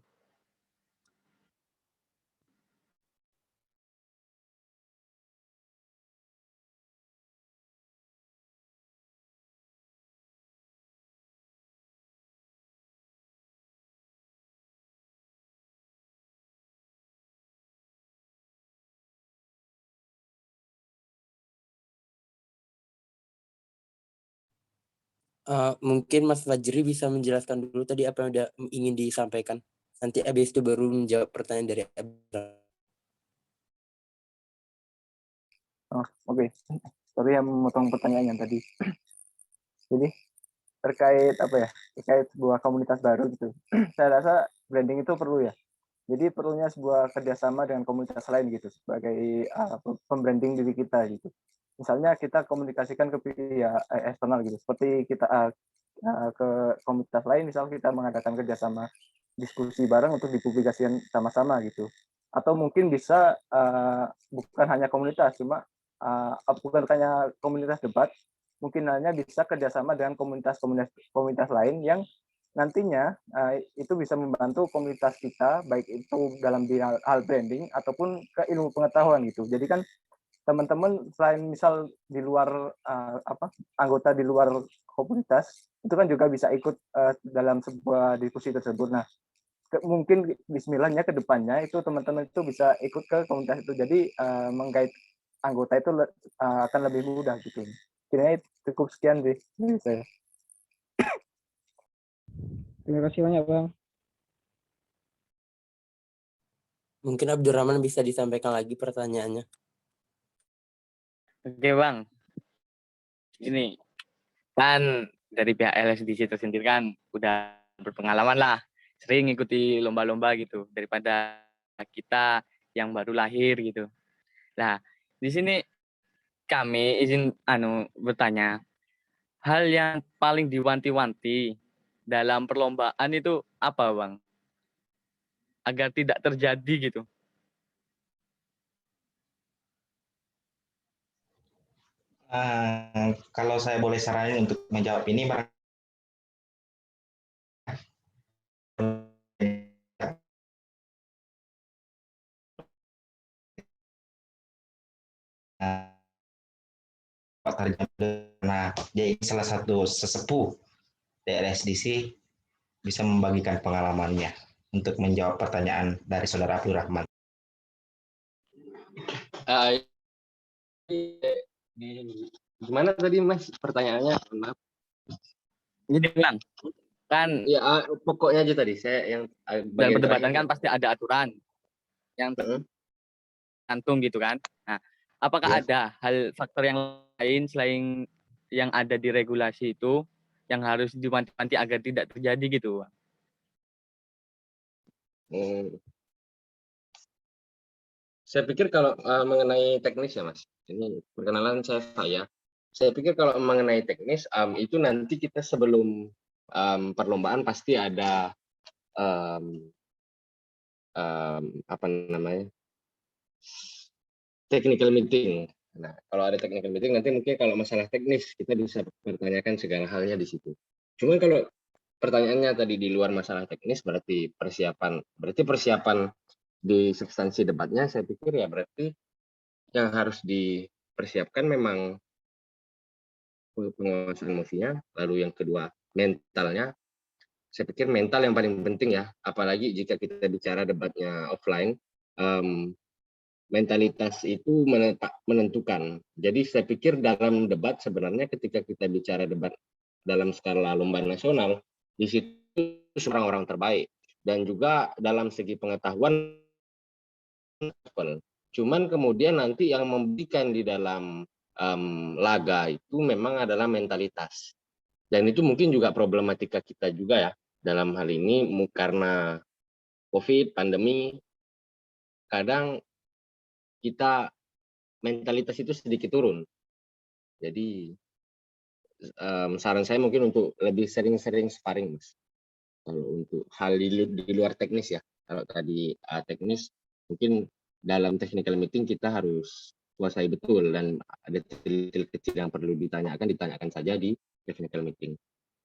Mungkin Mas Fajri bisa menjelaskan dulu tadi apa yang udah ingin disampaikan. Nanti habis itu baru menjawab pertanyaan dari Abraham. Oke. Sorry yang memotong pertanyaan yang tadi. Jadi terkait apa ya? Terkait sebuah komunitas baru gitu. Saya rasa branding itu perlu ya. Jadi perlunya sebuah kerjasama dengan komunitas lain gitu sebagai pembranding diri kita gitu. Misalnya kita komunikasikan ke pihak eksternal gitu. Seperti kita ke komunitas lain, misal kita mengadakan kerjasama diskusi bareng untuk dipublikasikan sama-sama gitu. Atau mungkin bisa bukan hanya komunitas, cuma bukan hanya komunitas debat, mungkin hanya bisa kerjasama dengan komunitas lain yang nantinya itu bisa membantu komunitas kita, baik itu dalam hal branding ataupun ke ilmu pengetahuan gitu. Jadi kan teman-teman selain misal di luar anggota di luar komunitas itu kan juga bisa ikut dalam sebuah diskusi tersebut. Nah, mungkin bismillahnya ke depannya itu teman-teman itu bisa ikut ke komunitas itu. Jadi menggait anggota itu akan lebih mudah gitu. Kira-kira cukup sekian sih dari saya. Terima kasih banyak, Bang. Mungkin Abdurrahman bisa disampaikan lagi pertanyaannya. Oke, Bang. Ini kan dari pihak LSDC itu sendiri kan udah berpengalaman lah, sering ngikuti lomba-lomba gitu daripada kita yang baru lahir gitu. Nah, di sini kami izin bertanya, hal yang paling diwanti-wanti dalam perlombaan itu apa, Bang? Agar tidak terjadi gitu. Kalau saya boleh saranin untuk menjawab ini, Pak Tarjana, dia salah satu sesepuh DLSDC, bisa membagikan pengalamannya untuk menjawab pertanyaan dari Saudara Abdurrahman. Gimana tadi Mas pertanyaannya? Maaf. Jadi Bang, kan ya pokoknya aja tadi saya yang dalam perdebatan kan pasti ada aturan yang tergantung gitu kan. Nah, apakah ada hal faktor yang lain selain yang ada di regulasi itu yang harus diwanti-wanti agar tidak terjadi gitu, Bang? Saya pikir kalau mengenai teknis ya Mas, ini perkenalan saya. Saya pikir kalau mengenai teknis itu nanti kita sebelum perlombaan pasti ada apa namanya technical meeting. Nah, kalau ada technical meeting nanti mungkin kalau masalah teknis kita bisa pertanyakan segala halnya di situ. Cuman kalau pertanyaannya tadi di luar masalah teknis berarti persiapan di substansi debatnya, saya pikir ya berarti yang harus dipersiapkan memang penguasaan emosinya, lalu yang kedua mentalnya. Saya pikir mental yang paling penting ya, apalagi jika kita bicara debatnya offline, mentalitas itu menentukan. Jadi saya pikir dalam debat sebenarnya ketika kita bicara debat dalam skala lomba nasional, di situ orang-orang terbaik dan juga dalam segi pengetahuan. Cuman kemudian nanti yang memberikan di dalam laga itu memang adalah mentalitas. Dan itu mungkin juga problematika kita juga ya dalam hal ini karena COVID, pandemi, kadang kita mentalitas itu sedikit turun. Jadi saran saya mungkin untuk lebih sering-sering sparring, Mas. Kalau untuk hal di luar teknis ya. Kalau tadi teknis, mungkin dalam technical meeting kita harus kuasai betul dan ada detail kecil yang perlu ditanyakan saja di technical meeting.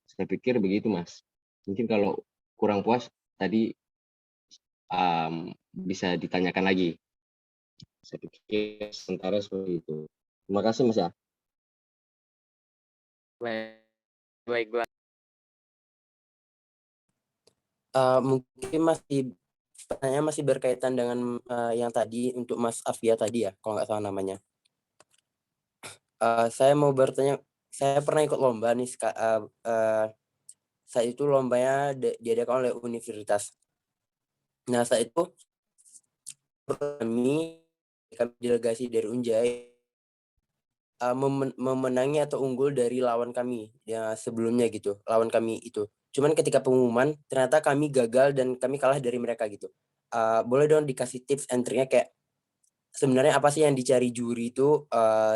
Saya pikir begitu, Mas. Mungkin kalau kurang puas tadi bisa ditanyakan lagi. Saya pikir sementara seperti itu. Terima kasih, Mas ya. Baik. Mungkin pertanyaan masih berkaitan dengan yang tadi untuk Mas Afia tadi ya, kalau nggak salah namanya. Saya mau bertanya, saya pernah ikut lomba nih, saat itu lombanya diadakan oleh universitas. Nah, saat itu kami delegasi dari Unjai memenangi atau unggul dari lawan kami ya sebelumnya gitu, lawan kami itu. Cuman ketika pengumuman ternyata kami gagal dan kami kalah dari mereka gitu. Boleh dong dikasih tips and triknya kayak sebenarnya apa sih yang dicari juri itu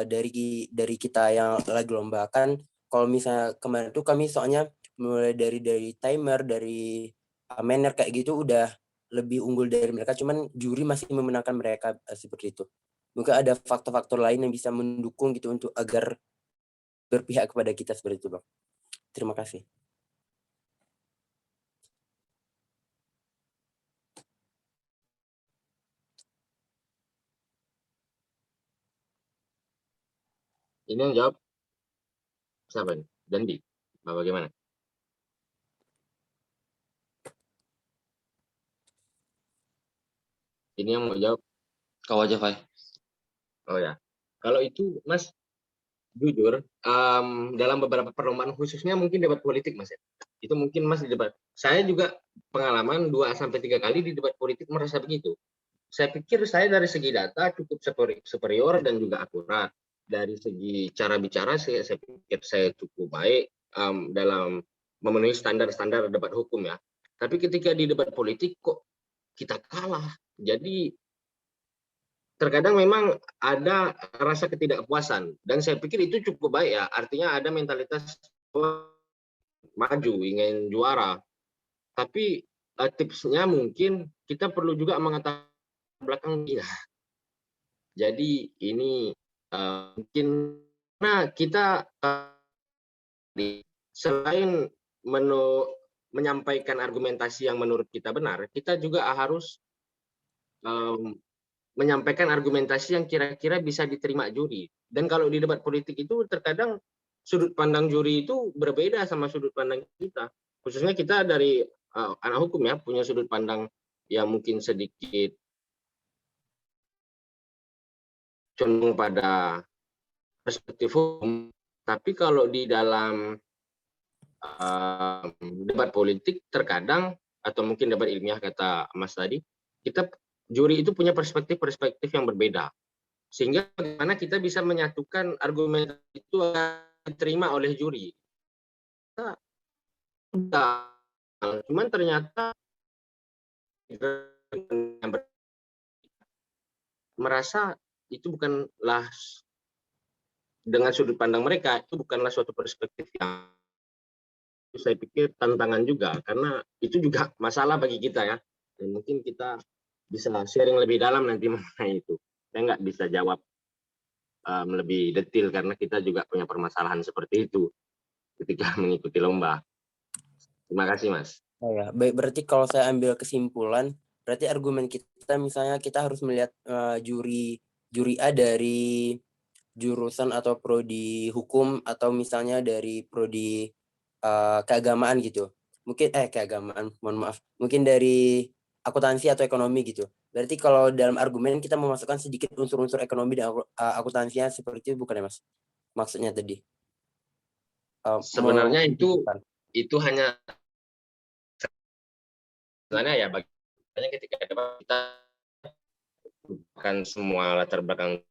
dari kita yang lagi lomba kan. Kalau misalnya kemarin tuh kami soalnya mulai dari timer, dari manner kayak gitu udah lebih unggul dari mereka, cuman juri masih memenangkan mereka seperti itu. Mungkin ada faktor-faktor lain yang bisa mendukung gitu untuk agar berpihak kepada kita seperti itu, Bang. Terima kasih. Ini yang jawab siapa nih? Dandi. Bagaimana? Ini yang mau jawab Kau aja, Fai. Oh ya, kalau itu Mas jujur dalam beberapa perlombaan khususnya mungkin debat politik Mas ya. Itu mungkin Mas di debat. Saya juga pengalaman 2-3 kali di debat politik merasa begitu. Saya pikir saya dari segi data cukup superior dan juga akurat. Dari segi cara bicara saya pikir saya cukup baik dalam memenuhi standar-standar debat hukum ya. Tapi ketika di debat politik kok kita kalah. Jadi terkadang memang ada rasa ketidakpuasan dan saya pikir itu cukup baik ya, artinya ada mentalitas maju ingin juara, tapi tipsnya mungkin kita perlu juga mengatakan belakang dia. Jadi ini mungkin kita selain menyampaikan argumentasi yang menurut kita benar, kita juga harus menyampaikan argumentasi yang kira-kira bisa diterima juri. Dan kalau di debat politik itu terkadang sudut pandang juri itu berbeda sama sudut pandang kita. Khususnya kita dari anak hukum ya, punya sudut pandang yang mungkin sedikit condong pada perspektif hukum. Tapi kalau di dalam debat politik terkadang, atau mungkin debat ilmiah kata Mas tadi, juri itu punya perspektif yang berbeda. Sehingga bagaimana kita bisa menyatukan argumen itu akan diterima oleh juri. Cuman ternyata merasa itu bukanlah dengan sudut pandang mereka, itu bukanlah suatu perspektif yang saya pikir tantangan juga, karena itu juga masalah bagi kita ya. Dan mungkin kita bisa sharing lebih dalam nanti mengenai itu. Saya nggak bisa jawab lebih detail karena kita juga punya permasalahan seperti itu ketika mengikuti lomba. Terima kasih, Mas. Oh ya, baik, berarti kalau saya ambil kesimpulan, berarti argumen kita misalnya kita harus melihat juri A dari jurusan atau prodi hukum atau misalnya dari prodi keagamaan gitu. Mungkin keagamaan, mohon maaf. Mungkin dari akuntansi atau ekonomi gitu. Berarti kalau dalam argumen kita memasukkan sedikit unsur-unsur ekonomi dan akuntansinya seperti itu bukan ya, Mas? Maksudnya tadi. Sebenarnya itu hanya sebenarnya ya bagi ketika kita bukan semua latar belakang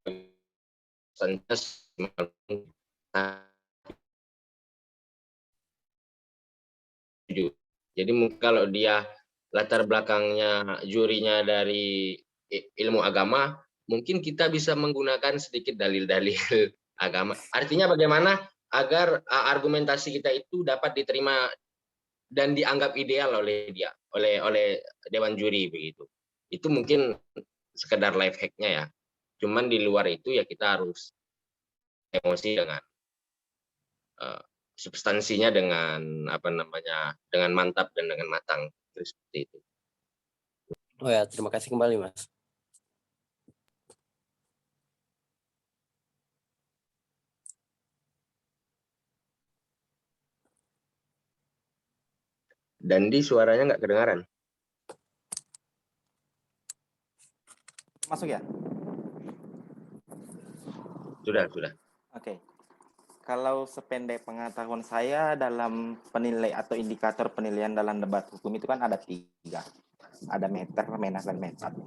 setuju. Jadi mungkin kalau dia latar belakangnya jurinya dari ilmu agama, mungkin kita bisa menggunakan sedikit dalil-dalil agama. Artinya bagaimana agar argumentasi kita itu dapat diterima dan dianggap ideal oleh dia, oleh dewan juri begitu. Itu mungkin sekedar life hack-nya ya. Cuman di luar itu ya kita harus emosi dengan substansinya dengan dengan mantap dan dengan matang, seperti itu. Oh ya, terima kasih kembali Mas. Dandi suaranya nggak kedengaran. Masuk ya? Sudah. Oke. Kalau sependek pengetahuan saya dalam penilai atau indikator penilaian dalam debat hukum itu kan ada 3. Ada meter, menas, dan method.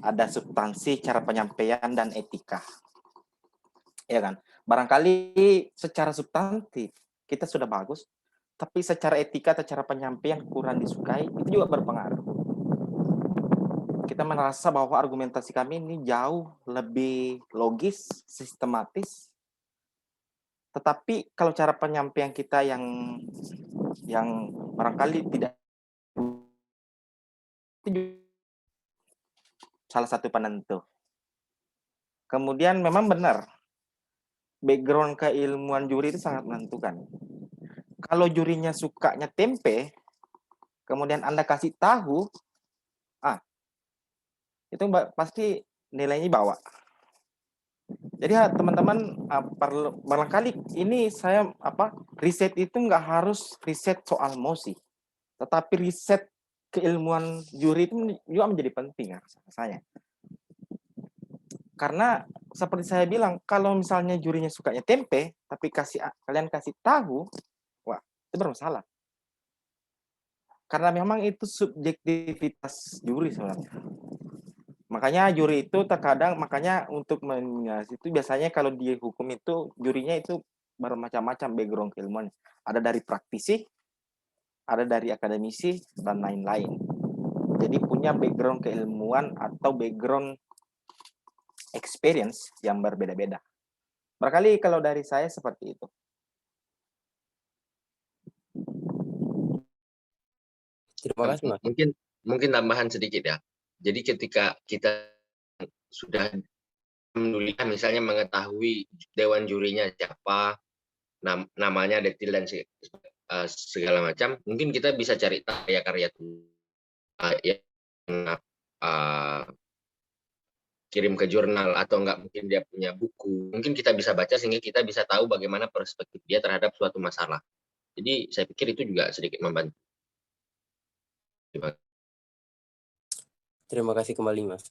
Ada substansi, cara penyampaian, dan etika. Ya kan? Barangkali secara substantif kita sudah bagus, tapi secara etika atau cara penyampaian kurang disukai, itu juga berpengaruh. Kita merasa bahwa argumentasi kami ini jauh lebih logis, sistematis, tetapi kalau cara penyampaian kita yang barangkali tidak, itu salah satu penentu. Kemudian memang benar, background keilmuan juri itu sangat menentukan. Kalau jurinya sukanya tempe, kemudian Anda kasih tahu, itu pasti nilainya bawa. Jadi teman-teman perlu barangkali ini saya riset itu nggak harus riset soal mosi, tetapi riset keilmuan juri itu juga menjadi penting rasanya. Karena seperti saya bilang, kalau misalnya jurinya sukanya tempe, tapi kalian kasih tahu, wah itu bermasalah. Karena memang itu subjektivitas juri sebenarnya. Makanya juri itu terkadang, makanya untuk menilai itu biasanya kalau di hukum itu jurinya itu bermacam-macam background keilmuan. Ada dari praktisi, ada dari akademisi, dan lain-lain. Jadi punya background keilmuan atau background experience yang berbeda-beda. Barangkali kalau dari saya seperti itu. Terima kasih Mas. Mungkin tambahan sedikit ya. Jadi ketika kita sudah menuliskan, misalnya mengetahui dewan jurinya siapa, namanya, detail, dan segala macam, mungkin kita bisa cari karya-karya yang kirim ke jurnal, atau enggak mungkin dia punya buku. Mungkin kita bisa baca sehingga kita bisa tahu bagaimana perspektif dia terhadap suatu masalah. Jadi saya pikir itu juga sedikit membantu. Terima kasih kembali Mas.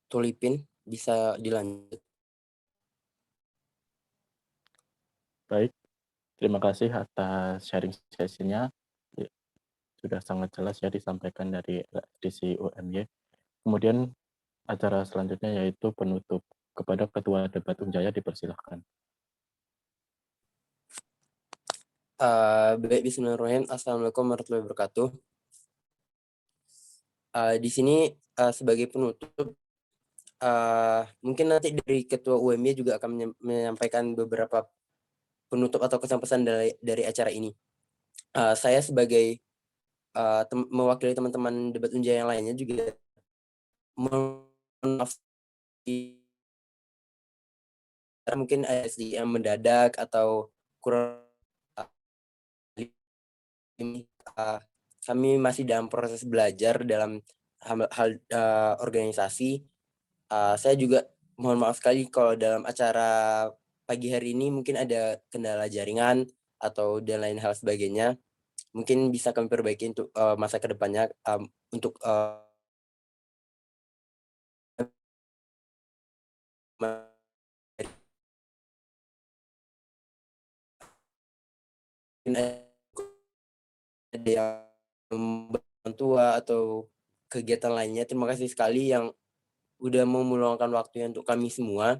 Tulipin, bisa dilanjut. Baik, terima kasih atas sharing sesinya. Sudah sangat jelas ya disampaikan dari LSDC UMY. Kemudian acara selanjutnya yaitu penutup. Kepada Ketua Debat Unjaya dipersilahkan. Baik, bismillahirrahmanirrahim. Assalamualaikum warahmatullahi wabarakatuh. Di sini sebagai penutup, mungkin nanti dari Ketua UMY juga akan menyampaikan beberapa penutup atau kesan-pesan dari acara ini. Saya sebagai mewakili teman-teman debat unjaya yang lainnya juga mungkin yang mendadak atau kurang. Kami masih dalam proses belajar dalam hal organisasi. Saya juga mohon maaf sekali kalau dalam acara pagi hari ini mungkin ada kendala jaringan atau dan lain hal sebagainya. mungkin bisa kami perbaiki untuk masa kedepannya untuk ada yang tua atau kegiatan lainnya. Terima kasih sekali yang udah mau meluangkan waktunya untuk kami semua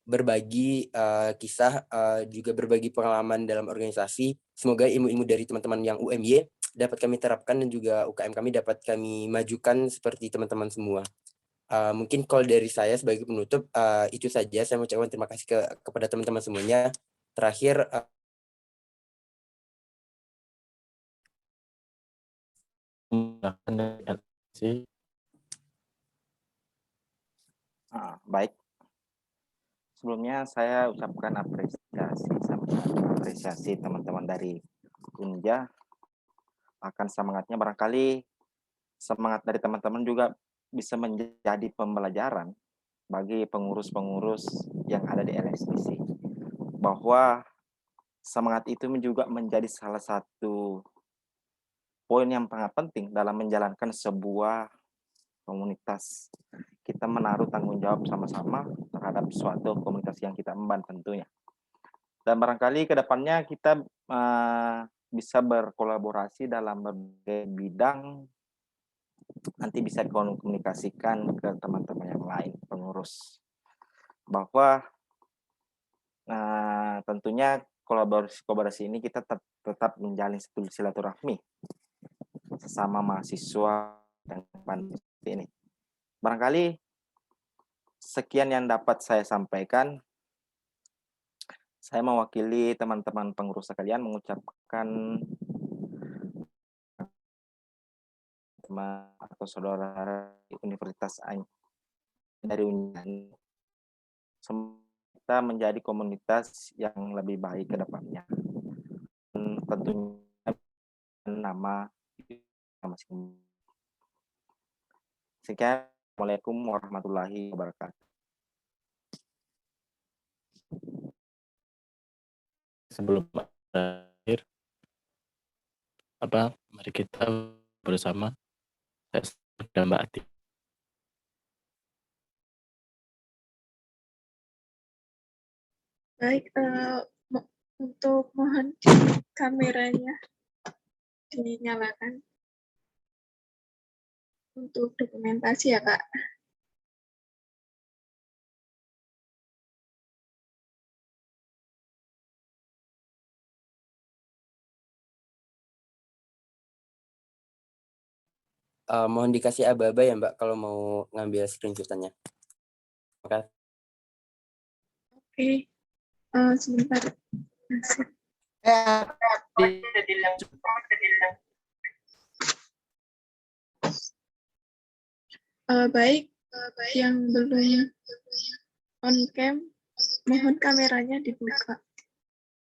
berbagi kisah, juga berbagi pengalaman dalam organisasi. Semoga ilmu-ilmu dari teman-teman yang UMY dapat kami terapkan dan juga UKM kami dapat kami majukan seperti teman-teman semua. Mungkin kalau dari saya sebagai penutup itu saja. Saya mengucapkan terima kasih kepada teman-teman semuanya. Terakhir, Baik. Sebelumnya saya ucapkan apresiasi teman-teman dari Unja akan semangatnya. Barangkali semangat dari teman-teman juga bisa menjadi pembelajaran bagi pengurus-pengurus yang ada di LSDC, bahwa semangat itu juga menjadi salah satu poin yang sangat penting dalam menjalankan sebuah komunitas. Kita menaruh tanggung jawab sama-sama terhadap suatu komunitas yang kita emban tentunya. Dan barangkali ke depannya kita bisa berkolaborasi dalam berbagai bidang, nanti bisa komunikasikan ke teman-teman yang lain, pengurus. Bahwa tentunya kolaborasi ini kita tetap menjalin silaturahmi sesama mahasiswa dan pandemi ini. Barangkali sekian yang dapat saya sampaikan. Saya mewakili teman-teman pengurus sekalian mengucapkan teman atau saudara Universitas dari Unjan, kita menjadi komunitas yang lebih baik ke depannya. Tentunya nama masing-masing. Sekian. Assalamualaikum warahmatullahi wabarakatuh. Sebelum akhir, mari kita bersama dan Mbak Ati. Baik, untuk mohon kameranya dinyalakan untuk dokumentasi ya, Kak. Mohon dikasih aba-aba ya, Mbak, kalau mau ngambil screenshot-nya. Oke. Oke, sebentar. Baik, yang belum on cam, mohon kameranya dibuka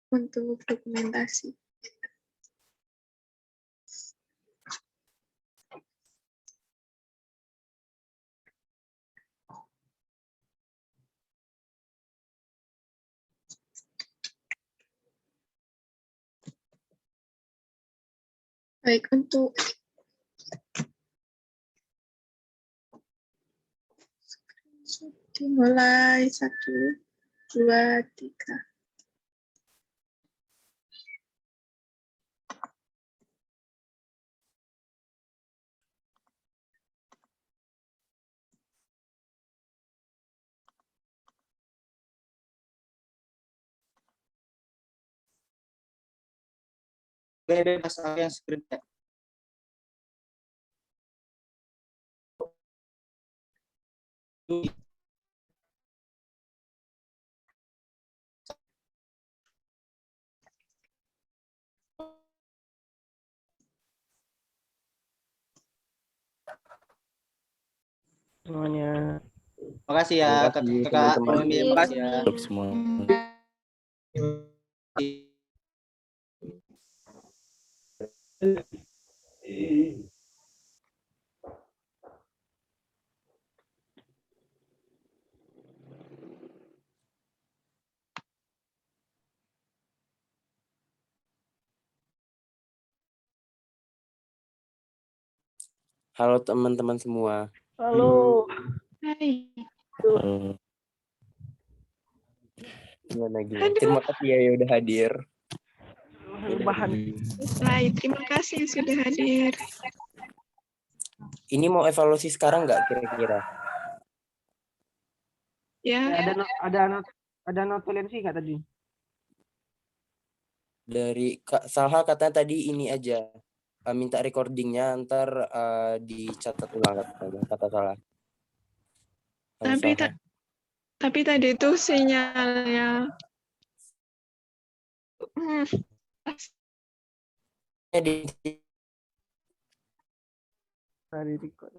untuk dokumentasi. Baik, untuk dimulai 1, 2, 3. Bebas yang skripnya. Semuanya. Makasih ya kakak-kakak. Makasih ya. Untuk semua. Halo teman-teman semua. Halo. Hai. Gimana? Terima kasih ya udah hadir. Bahan. Hai, terima kasih sudah hadir. Ini mau evaluasi sekarang nggak kira-kira? Ya. Ada notulensi nggak tadi? Dari Kak Salha katanya tadi ini aja. Minta recordingnya ntar dicatat ulang kata Salha. Tapi tadi itu sinyalnya Dari record.